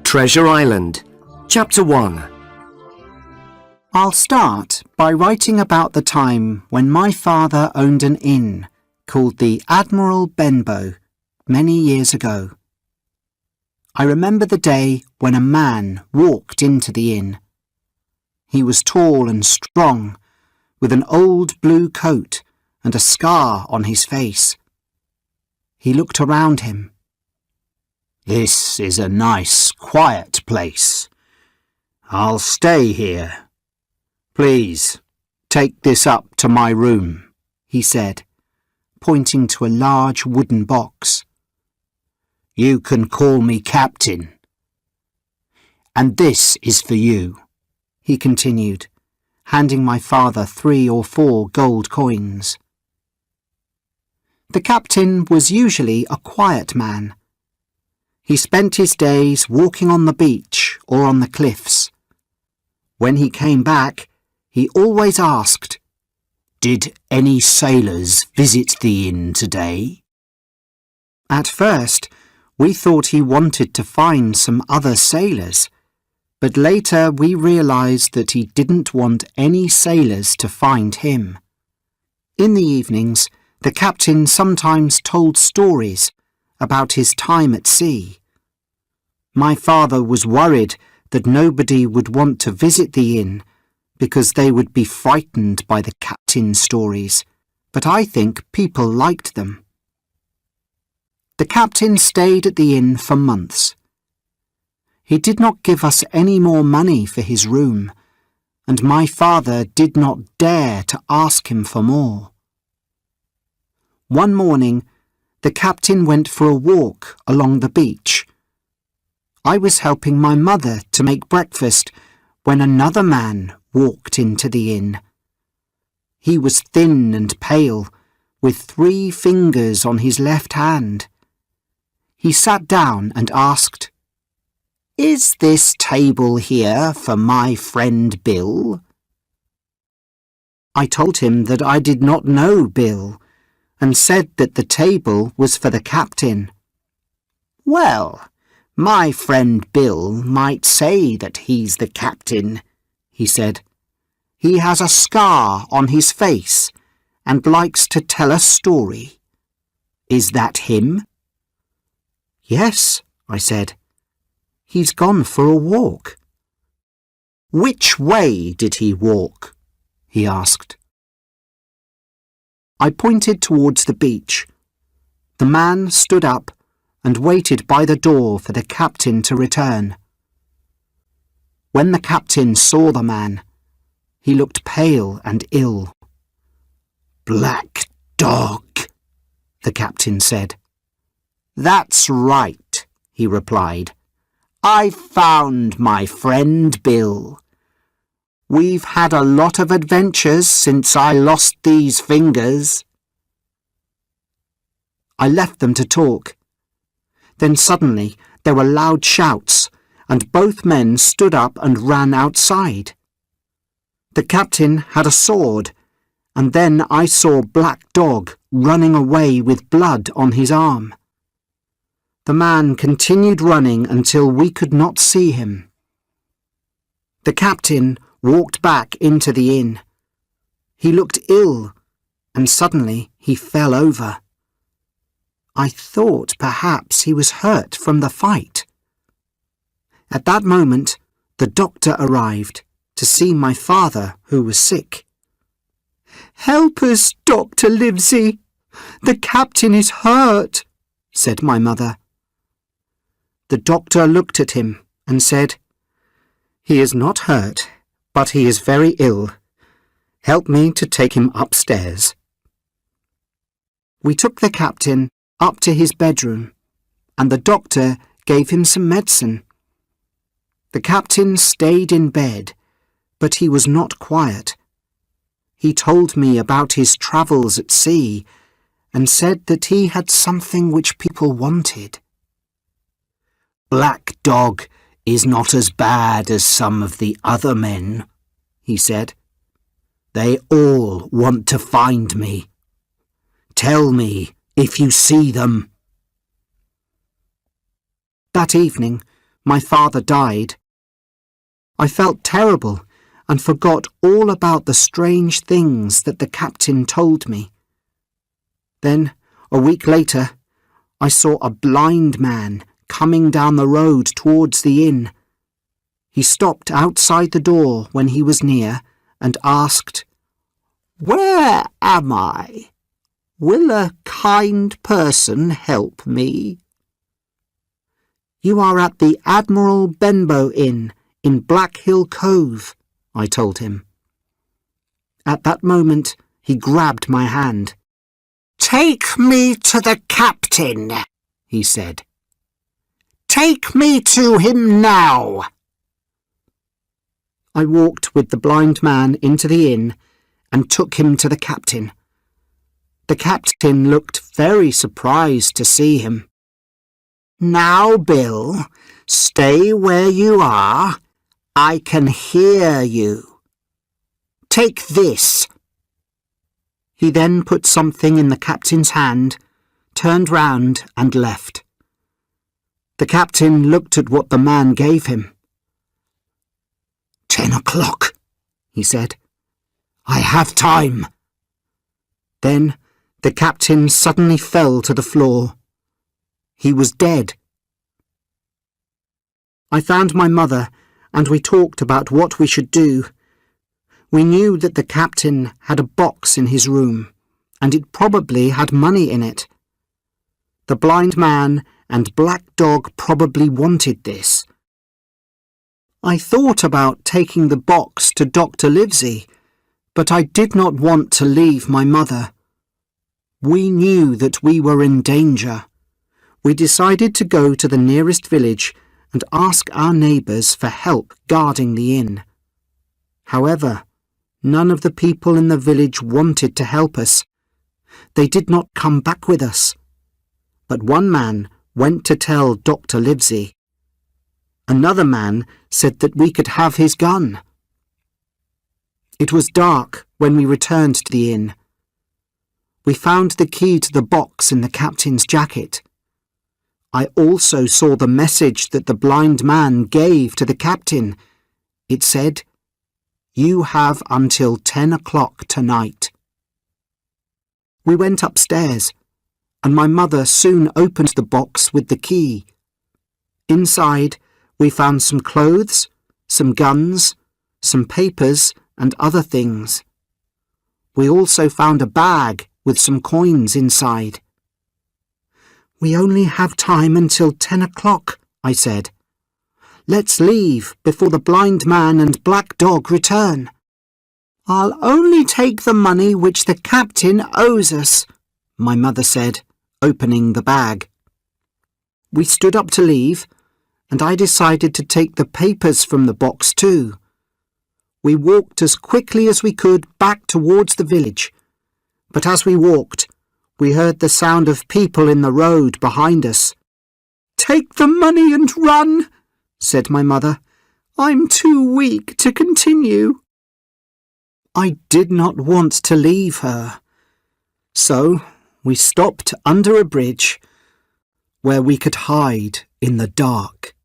Treasure Island, Chapter 1. I'll start by writing about the time when my father owned an inn called the Admiral Benbow many years ago. I remember the day when a man walked into the inn. He was tall and strong, with an old blue coat and a scar on his face. He looked around him. "This is a nice, quiet place. I'll stay here. Please, take this up to my room," he said, pointing to a large wooden box. "You can call me Captain. And this is for you," he continued, handing my father 3 or 4 gold coins. The captain was usually a quiet man. He spent his days walking on the beach or on the cliffs. When he came back, he always asked, "Did any sailors visit the inn today?" At first, we thought he wanted to find some other sailors, but later we realized that he didn't want any sailors to find him. In the evenings, the captain sometimes told stories about his time at sea. My father was worried that nobody would want to visit the inn because they would be frightened by the captain's stories, but I think people liked them. The captain stayed at the inn for months. He did not give us any more money for his room, and my father did not dare to ask him for more. One morning, the captain went for a walk along the beach. I was helping my mother to make breakfast when another man walked into the inn. He was thin and pale, with 3 fingers on his left hand. He sat down and asked, "Is this table here for my friend Bill?" I told him that I did not know Bill, and said that the table was for the captain. "Well, my friend Bill might say that he's the captain," he said. "He has a scar on his face and likes to tell a story. Is that him?" "Yes," I said. "He's gone for a walk." "Which way did he walk?" he asked. I pointed towards the beach. The man stood up and waited by the door for the captain to return. When the captain saw the man, he looked pale and ill. "Black dog," the captain said. "That's right," he replied. "I found my friend Bill. We've had a lot of adventures since I lost these fingers." I left them to talk. Then suddenly there were loud shouts, and both men stood up and ran outside. The captain had a sword, and then I saw Black Dog running away with blood on his arm. The man continued running until we could not see him. The captain walked back into the inn. He looked ill, and suddenly he fell over. I thought perhaps he was hurt from the fight. At that moment, the doctor arrived to see my father, who was sick. "Help us, Dr. Livesey. The captain is hurt," said my mother. The doctor looked at him and said, "He is not hurt, but he is very ill. Help me to take him upstairs." We took the captain up to his bedroom, and the doctor gave him some medicine. The captain stayed in bed, but he was not quiet. He told me about his travels at sea and said that he had something which people wanted. "Black Dog is not as bad as some of the other men," he said. "They all want to find me. Tell me if you see them." That evening, my father died. I felt terrible and forgot all about the strange things that the captain told me. Then, a week later, I saw a blind man coming down the road towards the inn. He stopped outside the door when he was near and asked, "Where am I? Will a kind person help me?" "You are at the Admiral Benbow Inn in Black Hill Cove," I told him. At that moment, he grabbed my hand. "Take me to the captain," he said. "Take me to him now." I walked with the blind man into the inn and took him to the captain. The captain looked very surprised to see him. "Now, Bill, stay where you are. I can hear you. Take this." He then put something in the captain's hand, turned round and left. The captain looked at what the man gave him. 10 o'clock, he said. "I have time." Then the captain suddenly fell to the floor. He was dead. I found my mother and we talked about what we should do. We knew that the captain had a box in his room, and it probably had money in it. The blind man and black dog probably wanted this. I thought about taking the box to Dr. Livesey, but I did not want to leave my mother. We knew that we were in danger. We decided to go to the nearest village and ask our neighbours for help guarding the inn. However, none of the people in the village wanted to help us. They did not come back with us. But one man went to tell Dr. Livesey. Another man said that we could have his gun. It was dark when we returned to the inn. We found the key to the box in the captain's jacket. I also saw the message that the blind man gave to the captain. It said, "You have until 10 o'clock tonight." We went upstairs, and my mother soon opened the box with the key. Inside, we found some clothes, some guns, some papers, and other things. We also found a bag with some coins inside. "We only have time until 10 o'clock, I said. "Let's leave before the blind man and black dog return." "I'll only take the money which the captain owes us," my mother said, opening the bag. We stood up to leave, and I decided to take the papers from the box too. We walked as quickly as we could back towards the village, but as we walked, we heard the sound of people in the road behind us. "Take the money and run," said my mother. "I'm too weak to continue." I did not want to leave her, so we stopped under a bridge where we could hide in the dark.